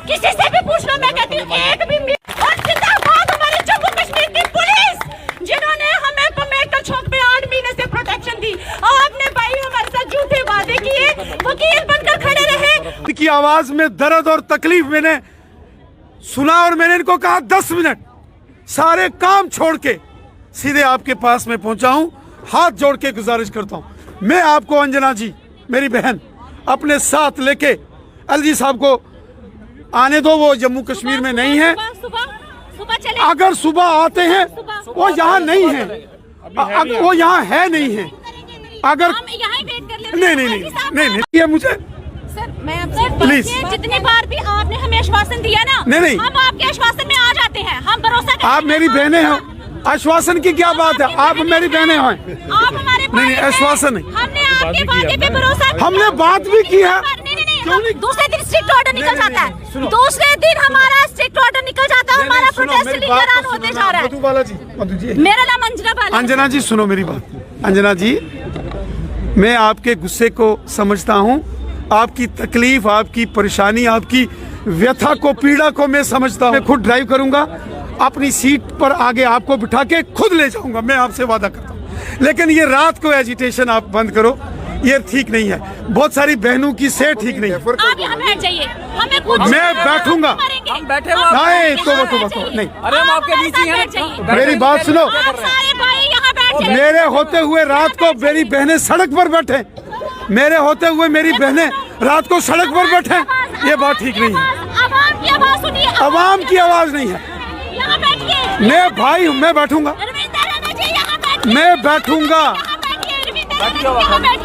किसी से भी पूछ लो, मैं कहती हूँ एक भी। और जिंदाबाद हमारे जम्मू कश्मीर की पुलिस जिन्होंने हमें मेडिकल चौक में 8 महीने से प्रोटेक्शन दी। आपने भाई हमारे साथ झूठे वादे किए, वकील बनकर खड़े रहे। की आवाज में दर्द और तकलीफ मैंने सुना और मैंने इनको कहा 10 मिनट सारे काम छोड़ के सीधे आपके पास में पहुंचा हूं। हाथ जोड़ के गुजारिश करता हूं, मैं आपको अंजना जी मेरी बहन अपने साथ लेके एलजी साहब को आने दो। वो जम्मू कश्मीर में नहीं है। अगर सुबह आते हैं वो यहाँ नहीं है, वो यहाँ है नहीं है। अगर नहीं ये मुझे सर, मैं आपसे प्लीज, जितनी बार भी आपने हमें आश्वासन दिया ना, नहीं हम आपके आश्वासन में आ जाते हैं, हम भरोसा करते हैं। आप मेरी बहनें हो, आश्वासन की क्या बात है? आप मेरी बहनें हो, आप हमारे नहीं आश्वासन नहीं। हमने आपके वादे पे भरोसा, हमने बात भी की है। दूसरे दिन स्ट्रिक्ट ऑर्डर निकल जाता है, दूसरे दिन हमारा स्ट्रिक्ट ऑर्डर निकल जाता है, हमारा प्रोटेस्ट लीगल होते जा रहा है। मधु जी, मेरा नाम अंजना बाला। अंजना जी सुनो मेरी बात। अंजना जी, मैं आपके गुस्से को समझता हूँ, आपकी तकलीफ, आपकी परेशानी, आपकी व्यथा को, पीड़ा को मैं समझता हूँ। मैं खुद ड्राइव करूंगा, अपनी सीट पर आगे आपको बिठा के खुद ले जाऊंगा, मैं आपसे वादा करता हूँ। लेकिन ये रात को एजिटेशन आप बंद करो, ये ठीक नहीं है। बहुत सारी बहनों की सेहत ठीक नहीं है। आप यहाँ बैठ जाइए, हमें कुछ मैं बैठूंगा। हम बैठे हुए नहीं तो नहीं, अरे हम आपके बीच ही हैं। मेरी बात सुनो, सारे भाई यहाँ बैठ जाइए। मेरे होते हुए रात को मेरी बहनें सड़क पर बैठे, मेरे होते हुए मेरी बहनें रात को सड़क पर बैठे, ये बात ठीक नहीं है। आवाम की आवाज सुनिए, आवाम की आवाज नहीं है। यहाँ बैठिए। मैं भाई हूँ, मैं बैठूंगा, मैं बैठूंगा,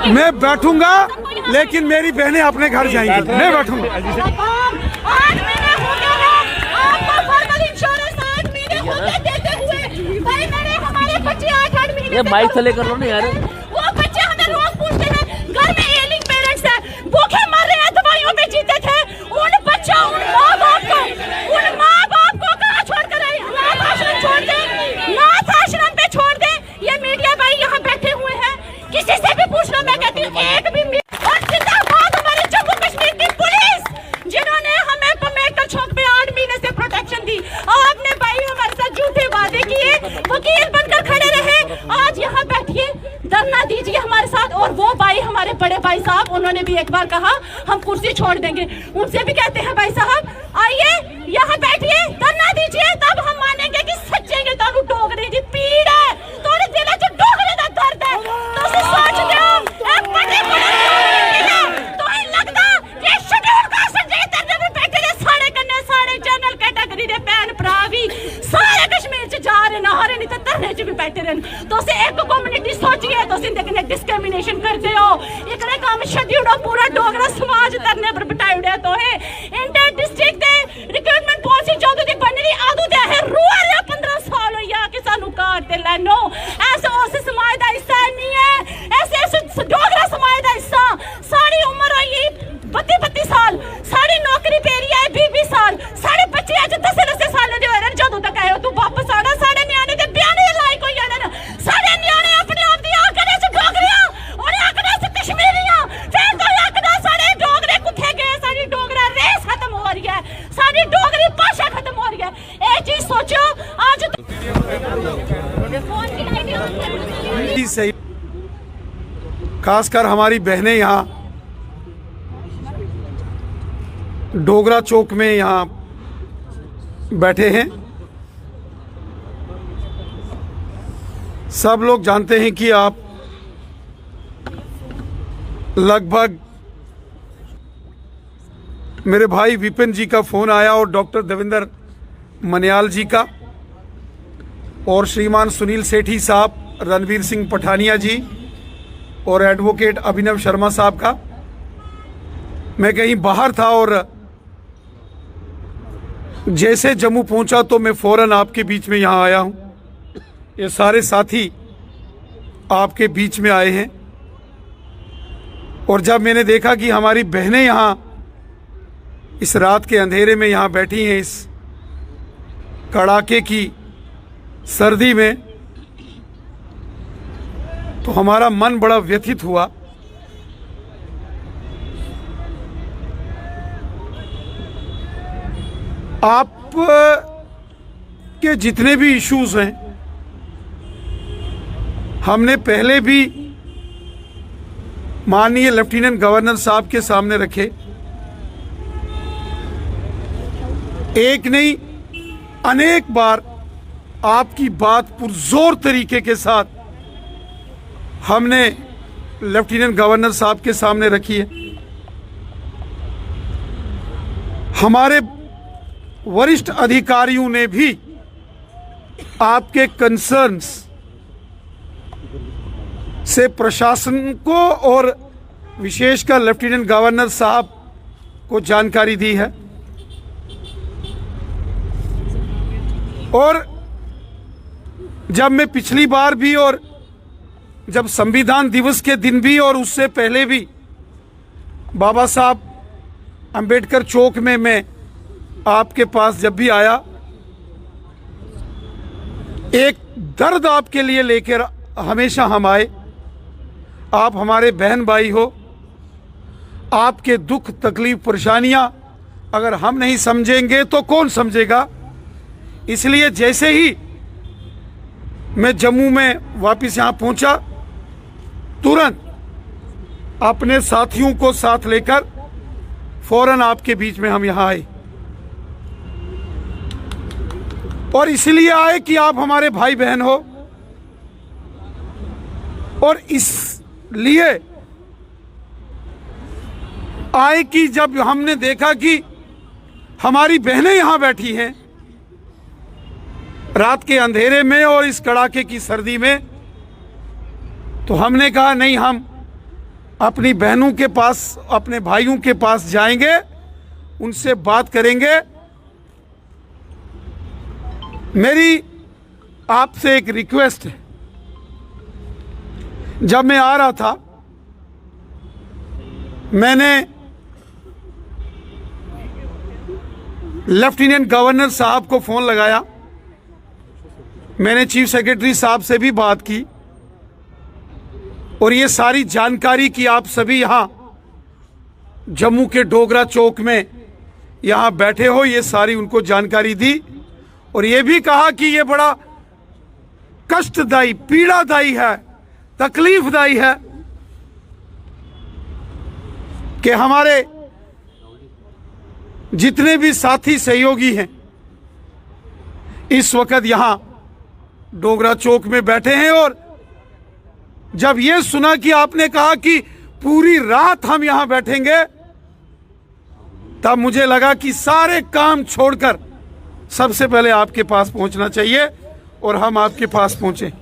मैं बैठूंगा, लेकिन मेरी बहनें अपने घर जाएंगी, मैं बैठूंगा। ये माइक से लेकर लो ना यार। वो बच्चे हमें रोज पूछते हैं, घर में एलिंग पेरेंट्स हैं, भूखे मर रहे हैं, दवाइयों पे जीते थे। उन बच्चों, उन माँ बाप को कहाँ छोड़ कर आए? अनाथ आश्रम छोड़ दें, अनाथ आश्रम पे छोड़ दें। ये मीडिया भाई यहाँ बैठे हुए हैं, किसी से भी पूछ लो, मैं कहती हूँ एक भी। और जिंदाबाद हमारे जम्मू कश्मीर की पुलिस जिन्होंने हमें मेडिकल चौक में 8 महीने से प्रोटेक्शन दी। आपने भाई हमारे साथ झूठे वादे किए, वकील बनकर खड़े रहे। आज यहाँ बैठिए, धरना दीजिए हमारे साथ। और वो भाई हमारे बड़े भाई साहब, उन्होंने भी एक बार कहा हम कुर्सी छोड़ देंगे, उनसे भी कहते हैं भाई साहब आइए यहाँ बैठिए, धरना दीजिए, तब हम मानेंगे कि सच्चे के तानु डोगरे दी पीड़ है, थोड़े दिल च डोगरे दा दर्द है। तो सोचते हो ए बड़े तो ही लगदा कि शेड्यूल कास्ट जे तरदे भी बैठे ने सारे कन्ने, सारे जनरल कैटेगरी दे भैन भरा भी सारे कश्मीर च जा रहे ना, हरे नहीं तो धरने च भी बैठे रहन। तो से एक कम्युनिटी सोचिए, तो सिंधे कने डिस्क्रिमिनेशन करते हो। इकड़े काम शेड्यूल पूरा डोगरा समाज धरने पर बिठाई उड़े। तो है इंटर डिस्ट्रिक्ट दे रिक्रूटमेंट पॉलिसी जो दी बननी आदू दे है रुआ रे 15 साल होया कि सानू काट ते लेनो। ऐसे उस समाज दा हिस्सा नहीं है, ऐसे डोगरा समाज दा हिस्सा। सारी उम्र होई 32 साल, सारी नौकरी पेरी है 20 साल, सारे बच्चे अज 10 साल दे होए जदों तक आए तू वापस आना। सारे न्याणे दे ब्याने दे लायक होई जाने, सारे न्याणे अपने आप दी आकड़े च डोगरियां और आकड़े च कश्मीरियां। फिर तो आकड़ा सारे डोगरे कुत्थे गए, सारी डोगरा रेस खत्म हो रही है, सारी डोगरी भाषा खत्म हो रही है। एक चीज सोचो, आज सही, खासकर हमारी बहनें यहाँ डोगरा चौक में यहाँ बैठे हैं। सब लोग जानते हैं कि आप लगभग, मेरे भाई विपिन जी का फोन आया और डॉक्टर देवेंद्र मनियाल जी का और श्रीमान सुनील सेठी साहब, रणवीर सिंह पठानिया जी और एडवोकेट अभिनव शर्मा साहब का। मैं कहीं बाहर था और जैसे जम्मू पहुंचा तो मैं फौरन आपके बीच में यहाँ आया हूँ। ये सारे साथी आपके बीच में आए हैं और जब मैंने देखा कि हमारी बहनें यहाँ इस रात के अंधेरे में यहाँ बैठी हैं, इस कड़ाके की सर्दी में, तो हमारा मन बड़ा व्यथित हुआ। आप के जितने भी इश्यूज हैं हमने पहले भी माननीय लेफ्टिनेंट गवर्नर साहब के सामने रखे। एक नहीं अनेक बार आपकी बात पुरजोर तरीके के साथ हमने लेफ्टिनेंट गवर्नर साहब के सामने रखी है। हमारे वरिष्ठ अधिकारियों ने भी आपके कंसर्न्स से प्रशासन को और विशेषकर लेफ्टिनेंट गवर्नर साहब को जानकारी दी है। और जब मैं पिछली बार भी और जब संविधान दिवस के दिन भी और उससे पहले भी बाबा साहब अंबेडकर चौक में मैं आपके पास जब भी आया, एक दर्द आपके लिए लेकर हमेशा हम आए। आप हमारे बहन भाई हो, आपके दुख तकलीफ परेशानियां अगर हम नहीं समझेंगे तो कौन समझेगा। इसलिए जैसे ही मैं जम्मू में वापस यहां पहुंचा, तुरंत अपने साथियों को साथ लेकर फौरन आपके बीच में हम यहां आए। और इसलिए आए कि आप हमारे भाई बहन हो, और इसलिए आए कि जब हमने देखा कि हमारी बहनें यहां बैठी हैं रात के अंधेरे में और इस कड़ाके की सर्दी में, तो हमने कहा नहीं, हम अपनी बहनों के पास, अपने भाइयों के पास जाएंगे, उनसे बात करेंगे। मेरी आपसे एक रिक्वेस्ट है। जब मैं आ रहा था मैंने लेफ्टिनेंट गवर्नर साहब को फोन लगाया, मैंने चीफ सेक्रेटरी साहब से भी बात की और ये सारी जानकारी की आप सभी यहां जम्मू के डोगरा चौक में यहां बैठे हो, ये सारी उनको जानकारी दी और ये भी कहा कि ये बड़ा कष्टदायी, पीड़ादायी है, तकलीफदायी है कि हमारे जितने भी साथी सहयोगी हैं इस वक्त यहां डोगरा चौक में बैठे हैं। और जब ये सुना कि आपने कहा कि पूरी रात हम यहां बैठेंगे, तब मुझे लगा कि सारे काम छोड़कर सबसे पहले आपके पास पहुंचना चाहिए और हम आपके पास पहुंचे।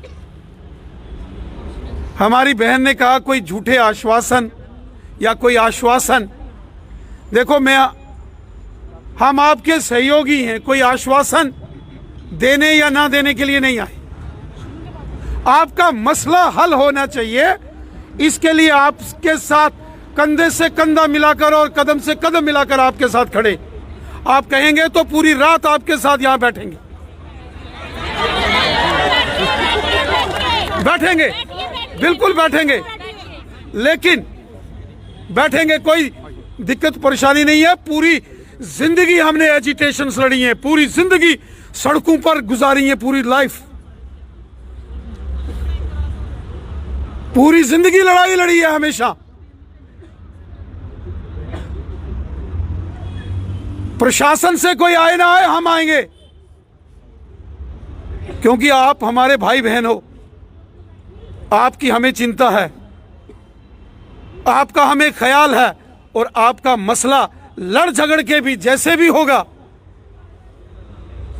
हमारी बहन ने कहा कोई झूठे आश्वासन या कोई आश्वासन, देखो हम आपके सहयोगी हैं, कोई आश्वासन देने या ना देने के लिए नहीं आए। आपका मसला हल होना चाहिए, इसके लिए आपके साथ कंधे से कंधा मिलाकर और कदम से कदम मिलाकर आपके साथ खड़े। आप कहेंगे तो पूरी रात आपके साथ यहां बैठेंगे, बैठेंगे, बिल्कुल बैठेंगे, लेकिन बैठेंगे, कोई दिक्कत परेशानी नहीं है। पूरी जिंदगी हमने एजिटेशंस लड़ी हैं, पूरी जिंदगी सड़कों पर गुजारी है, पूरी लाइफ, पूरी जिंदगी लड़ाई लड़ी है हमेशा। प्रशासन से कोई आए ना आए, हम आएंगे, क्योंकि आप हमारे भाई बहन हो, आपकी हमें चिंता है, आपका हमें ख्याल है और आपका मसला लड़ झगड़ के भी जैसे भी होगा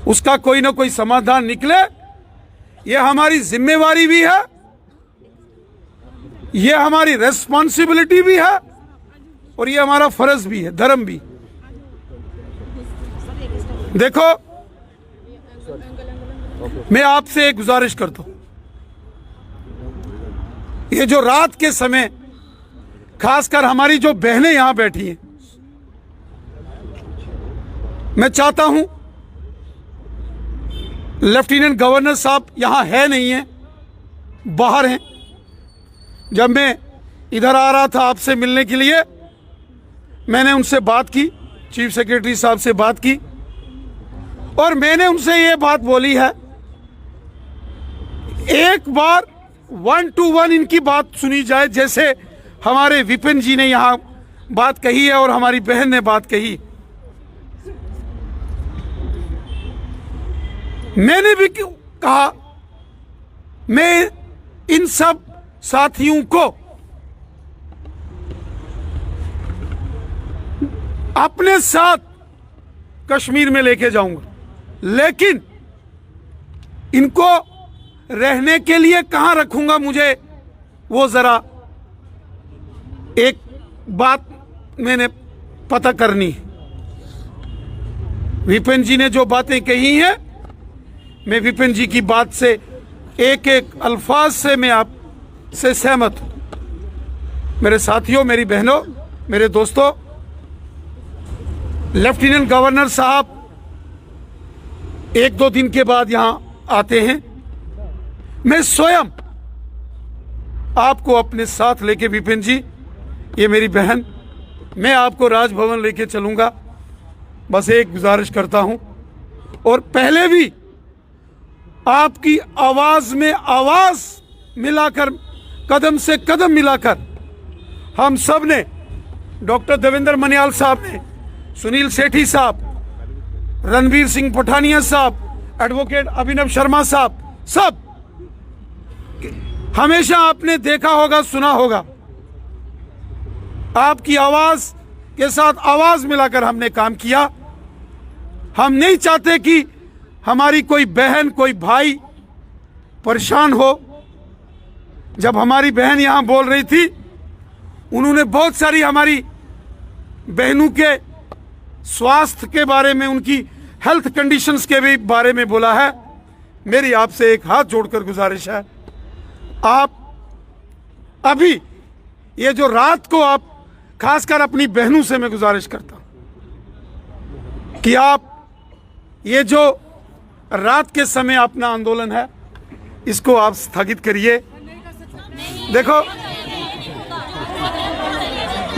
उसका कोई ना कोई समाधान निकले, ये हमारी जिम्मेवारी भी है, ये हमारी रेस्पॉन्सिबिलिटी भी है और ये हमारा फर्ज भी है, धर्म भी। देखो, मैं आपसे एक गुजारिश करता हूं, ये जो रात के समय खासकर हमारी जो बहनें यहां बैठी हैं, मैं चाहता हूं, लेफ्टिनेंट गवर्नर साहब यहां है नहीं है, बाहर हैं। जब मैं इधर आ रहा था आपसे मिलने के लिए, मैंने उनसे बात की, चीफ सेक्रेटरी साहब से बात की और मैंने उनसे ये बात बोली है, एक बार 1 to 1 इनकी बात सुनी जाए, जैसे हमारे विपिन जी ने यहां बात कही है और हमारी बहन ने बात कही। मैंने भी क्यों कहा, मैं इन सब साथियों को अपने साथ कश्मीर में लेके जाऊंगा, लेकिन इनको रहने के लिए कहां रखूंगा, मुझे वो जरा एक बात मैंने पता करनी है। विपिन जी ने जो बातें कही हैं, मैं विपिन जी की बात से एक एक अल्फाज से मैं आपसे सहमत हूं। मेरे साथियों, मेरी बहनों, मेरे दोस्तों, लेफ्टिनेंट गवर्नर साहब 1-2 दिन के बाद यहां आते हैं। मैं स्वयं आपको अपने साथ लेके, विपिन जी, ये मेरी बहन, मैं आपको राजभवन लेके चलूंगा। बस एक गुजारिश करता हूं, और पहले भी आपकी आवाज में आवाज मिलाकर, कदम से कदम मिलाकर, हम सब ने, डॉक्टर देवेंद्र मनियाल साहब ने, सुनील सेठी साहब, रणवीर सिंह पठानिया साहब, एडवोकेट अभिनव शर्मा साहब, सब हमेशा आपने देखा होगा, सुना होगा, आपकी आवाज के साथ आवाज मिलाकर हमने काम किया। हम नहीं चाहते कि हमारी कोई बहन, कोई भाई परेशान हो। जब हमारी बहन यहां बोल रही थी, उन्होंने बहुत सारी हमारी बहनों के स्वास्थ्य के बारे में, उनकी हेल्थ कंडीशंस के भी बारे में बोला है। मेरी आपसे एक हाथ जोड़कर गुजारिश है, आप अभी ये जो रात को, आप खासकर अपनी बहनों से मैं गुजारिश करता हूं कि आप ये जो रात के समय अपना आंदोलन है, इसको आप स्थगित करिए। देखो,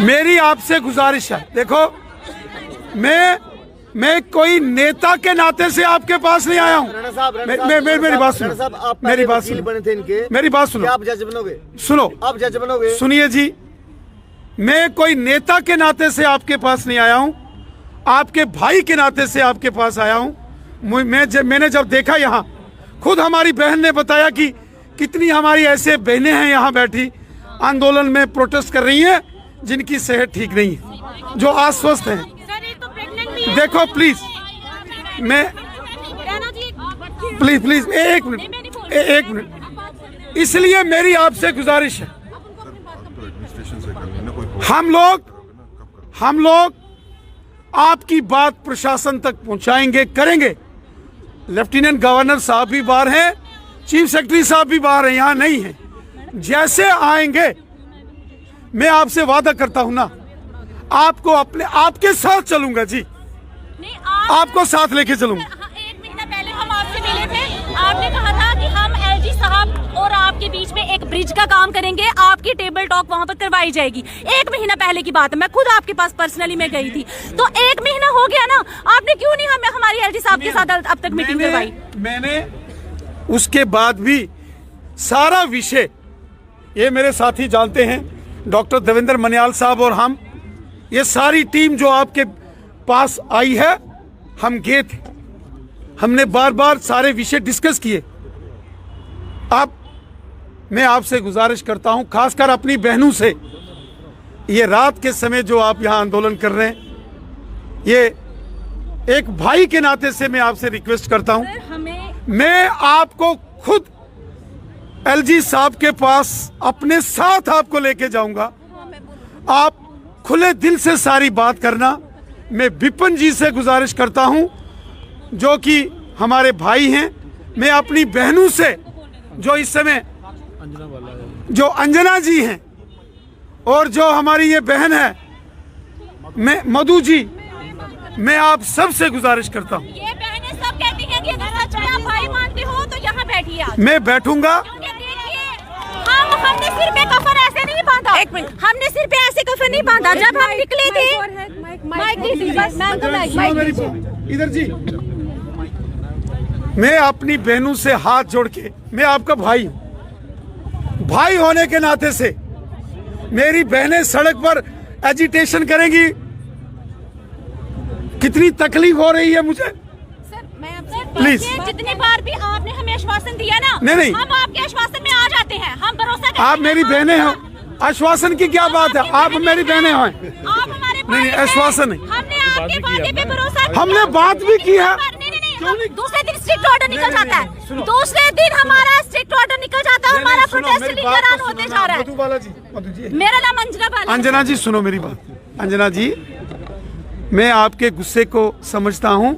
मेरी आपसे गुजारिश है, देखो, मैं कोई नेता के नाते से आपके पास नहीं आया हूं। मेरी बात सुनो, मेरी बात सुनो, मेरी बात सुनो, आप जज बनोगे, सुनो, आप जज बनोगे, सुनिए जी, मैं कोई नेता के नाते से आपके पास नहीं आया हूं, आपके भाई के नाते से आपके पास आया हूं। मैंने जब देखा यहाँ, खुद हमारी बहन ने बताया कि कितनी हमारी ऐसे बहनें हैं यहाँ बैठी, आंदोलन में प्रोटेस्ट कर रही हैं, जिनकी सेहत ठीक नहीं है, जो अस्वस्थ हैं। देखो प्लीज, मैं प्लीज एक मिनट, इसलिए मेरी आपसे गुजारिश है, हम लोग आपकी बात प्रशासन तक पहुंचाएंगे, करेंगे। लेफ्टिनेंट गवर्नर साहब भी बाहर हैं, चीफ सेक्रेटरी साहब भी बाहर हैं, यहां नहीं हैं। जैसे आएंगे, मैं आपसे वादा करता हूं ना, आपको आपके साथ चलूंगा जी, आपको साथ लेके चलूंगा। 1 महीना पहले हम आपसे मिले थे, आपने कहा था कि हम एलजी साहब और आपके बीच में एक ब्रिज का काम करेंगे, आपकी टेबल टॉक वहां पर करवाई जाएगी। 1 महीना पहले की बात है, मैं खुद आपके पास पर्सनली मैं गई थी। तो 1 महीना हो गया ना, आपने क्यों नहीं हमारी एलजी साहब के साथ अब तक मीटिंग करवाई? मैंने उसके बाद भी सारा विषय, ये मेरे साथी जानते हैं, डॉक्टर देवेंद्र मनियाल साहब और हम, ये सारी टीम जो आपके पास आई है, हम गए थे, हमने बार बार सारे विषय डिस्कस किए। अब मैं आपसे गुजारिश करता हूं, खासकर अपनी बहनों से, ये रात के समय जो आप यहां आंदोलन कर रहे हैं, ये एक भाई के नाते से मैं आपसे रिक्वेस्ट करता हूं, मैं आपको खुद एलजी साहब के पास अपने साथ आपको लेके जाऊंगा। आप खुले दिल से सारी बात करना। मैं विपिन जी से गुजारिश करता हूं, जो कि हमारे भाई हैं, मैं अपनी बहनों से, जो इस समय जो अंजना जी हैं और जो हमारी ये बहन है मैं मधु जी, मैं आप सबसे गुजारिश करता हूं, ये बहनें सब कहती हैं कि अगर सच में आप भाई मानते हो तो यहाँ बैठिए आप। मैं बैठूंगा। हमने सिर पे कफन ऐसे नहीं बांधा, हमने सिर पे ऐसे कफन नहीं बांधा। जब हम निकले थे, इधर जी, मैं अपनी बहनों से हाथ जोड़ के, मैं आपका भाई हूं, भाई होने के नाते से मेरी बहनें सड़क पर एजिटेशन करेंगी, कितनी तकलीफ हो रही है मुझे। सर मैं आपसे प्लीज, जितनी बार भी आपने हमें आश्वासन दिया ना, नहीं हम आपके आश्वासन में आ जाते हैं, हम भरोसा करते हैं। आप मेरी बहनें हैं, आश्वासन की क्या बात है, आप मेरी बहनें हैं। आप हमारे भाई नहीं, हैं। आश्वासन नहीं। हमने आपके वादे पे भरोसा किया। हमने बात भी की है। नहीं, दूसरे दिन स्ट्रिक्ट ऑर्डर निकल जाता है, दूसरे दिन हमारा स्ट्रिक्ट ऑर्डर निकल जाता है, हमारा प्रोटेस्ट लीगल होते जा रहा है। मेरा नाम अंजना बाला। अंजना जी सुनो मेरी बात। अंजना जी, मैं आपके गुस्से को समझता हूं,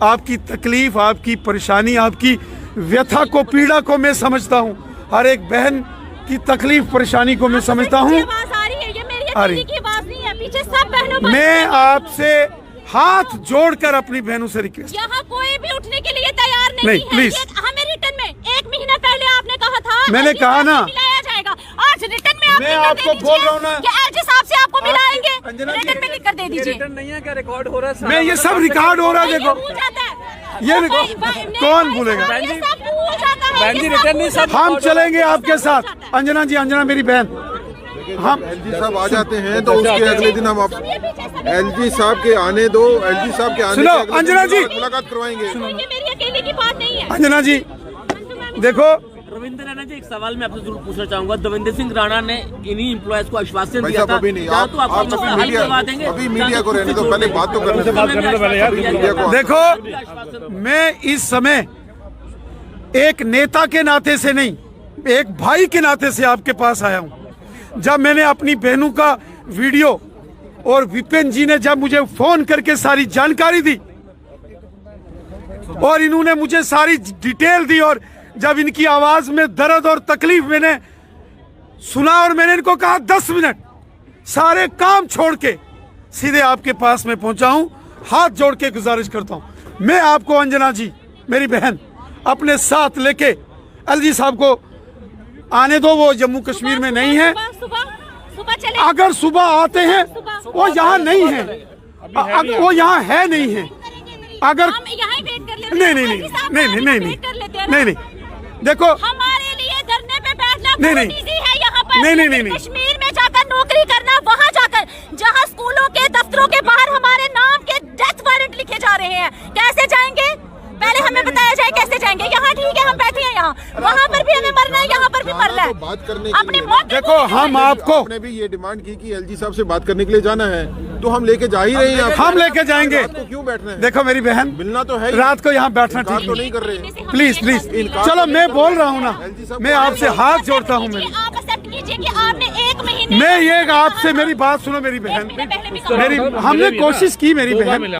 आपकी तकलीफ, आपकी परेशानी, आपकी व्यथा को, पीड़ा को मैं समझता हूं। हर एक बहन की तकलीफ परेशानी को मैं समझता हूं। आवाज आ रही है, ये मेरी अकेली की आवाज नहीं है, पीछे सब बहनों। मैं आपसे हाथ जोड़कर अपनी बहनों से रिक्वेस्ट, यहाँ कोई भी उठने के लिए तैयार नहीं है। प्लीज। हमें रिटर्न में 1 महीना पहले आपने कहा था, मैंने कहा ना, मिलाया जाएगा। आज रिटर्न में आप मैं आपको बोल रहा हूँ ना कि एलजी साहब से आपको मिलाएंगे, अंजना जी, रिटर्न में लिख कर दे दीजिए। रिटर्न नहीं है क्या, रिकॉर्ड हो रहा है? मैं ये सब रिकॉर्ड हो रहा है, देखो भूल जाता है ये कौन भूलेगा। ये सब भूल जाता है। बहन जी, रिटर्न नहीं सब हम चलेंगे आपके साथ। अंजना जी, अंजना मेरी बहन, हम एलजी साहब आ जाते हैं तो उसके अगले दिन हम एलजी साहब के आने दो, एलजी साहब के आने सुनो, के अगले दिन अंजना जी, मुलाकात करवाएंगे। ये मेरी अकेले की बात नहीं है। अंजना जी देखो, रविंद्र राणा जी, एक सवाल मैं आपसे जरूर पूछना चाहूंगा। देवेंद्र सिंह राणा ने इन्हीं एम्प्लॉयज को आश्वासन भाई दिया साहब था, अभी नहीं, क्या तो आप आपका मसला हल करवा देंगे? अभी मीडिया को रहने दो, पहले बात तो करने दो। मीडिया को देखो मैं इस समय एक नेता के नाते से नहीं, एक भाई के नाते से आपके पास आया हूं। जब मैंने अपनी बहनों का वीडियो और विपिन जी ने जब मुझे फोन करके सारी जानकारी दी और इन्होंने मुझे सारी डिटेल दी, और जब इनकी आवाज में दर्द और तकलीफ मैंने सुना, और मैंने इनको कहा 10 मिनट सारे काम छोड़ के सीधे आपके पास में पहुंचा हूं, हाथ जोड़ के गुजारिश करता हूं। मैं आपको, अंजना जी मेरी बहन, अपने साथ लेके एलजी साहब को आने दो। वो जम्मू कश्मीर में नहीं है, सुबह चले। अगर सुबह आते हैं वो यहाँ नहीं है, वो यहाँ है नहीं है। अगर हम यहाँ वेट कर लेते नहीं हैं। नहीं नहीं नहीं नहीं नहीं वेट कर लेते हैं ना। नहीं नहीं, देखो हमारे लिए धरने पे बैठना नहीं, बहुत नहीं। इजी है यहाँ पर। नहीं, नहीं, नहीं, नहीं। कश्मीर में जाकर नौकरी करना, वहाँ जाकर जहाँ स्कूलों के दफ्तरों के बाहर हमारे नाम के डेथ वारंट लिखे जा रहे हैं, कैसे जाएंगे? पहले हमें बताया जाए कैसे जाएंगे। यहाँ ठीक है, हम बैठे हैं यहाँ, वहाँ पर भी हमें मरना है, यहाँ पर भी मरना है। बात करने अपनी मौत देखो, हम आपको, आपने भी ये डिमांड की कि एलजी साहब से बात करने के लिए जाना है, तो हम लेके जा ही रहे हैं। हम लेके जाएंगे। रात को क्यों बैठना है? देखो मेरी बहन, मिलना तो है ही। रात को यहाँ बैठना इनकार ठीक तो नहीं। नहीं कर रहे। प्लीज प्लीज, चलो मैं बोल रहा हूँ ना, मैं आपसे हाथ जोड़ता हूँ। मेरी आप एक्सेप्ट कीजिए कि आपने 1 महीने मैं ये आपसे, मेरी बात सुनो मेरी बहन, पहले भी मेरी हमने कोशिश की मेरी बहन,